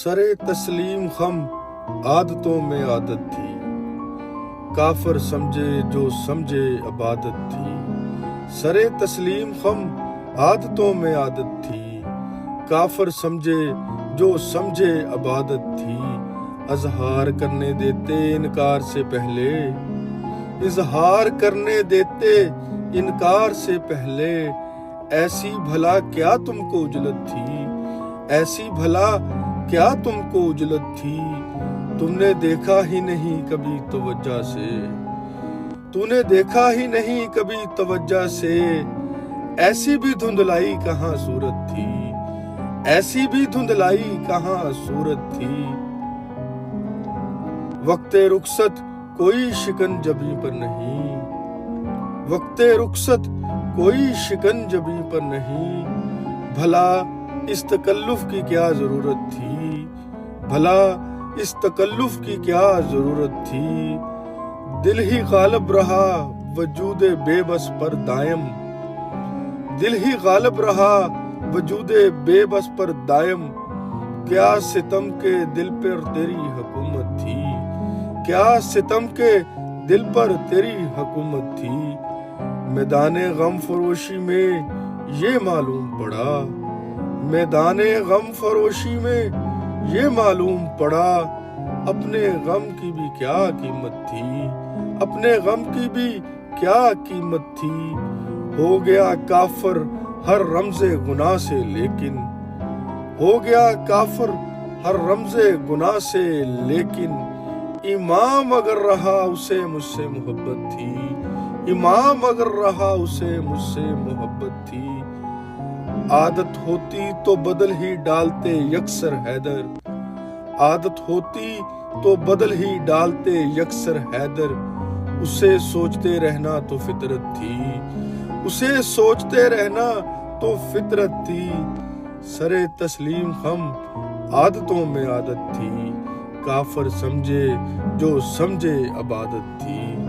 سرے تسلیم خم عادتوں میں عادت تھی، کافر سمجھے جو سمجھے عبادت تھی۔ سرے تسلیم خم عادتوں میں عادت تھی، کافر سمجھے جو سمجھے عبادت تھی۔ اظہار کرنے دیتے انکار سے پہلے، اظہار کرنے دیتے انکار سے پہلے، ایسی بھلا کیا تم کو اجلت تھی، ایسی بھلا کیا تم کو اجلت تھی۔ تم نے دیکھا ہی نہیں کبھی توجہ سے، تو نے دیکھا ہی نہیں کبھی توجہ سے، ایسی بھی دھندلائی کہاں صورت تھی، ایسی بھی دھندلائی کہاں صورت تھی۔ وقت رخصت کوئی شکن جبی پر نہیں، وقت رخصت کوئی شکن جبی پر نہیں، بھلا اس تکلف کی کیا ضرورت تھی، بھلا اس تکلف کی کیا ضرورت تھی۔ دل ہی غالب رہا وجود بے بس پر دائم، دل ہی غالب رہا وجود بے بس پر دائم، کیا ستم کے دل پر تیری حکومت تھی، کیا ستم کے دل پر تیری حکومت تھی۔ میدان غم فروشی میں یہ معلوم پڑا، میدان غم فروشی میں یہ معلوم پڑا، اپنے غم کی بھی کیا قیمت تھی، اپنے غم کی بھی کیا قیمت تھی۔ ہو گیا کافر ہر رمز گناہ سے لیکن، ہو گیا کافر ہر رمز گناہ سے لیکن، امام اگر رہا اسے مجھ سے محبت تھی، امام اگر رہا اسے مجھ سے محبت تھی۔ عادت ہوتی تو بدل ہی ڈالتے یکسر حیدر، عادت ہوتی تو بدل ہی ڈالتے یکسر حیدر، اسے سوچتے رہنا تو فطرت تھی، اسے سوچتے رہنا تو فطرت تھی۔ سرے تسلیم خم عادتوں میں عادت تھی، کافر سمجھے جو سمجھے عبادت تھی۔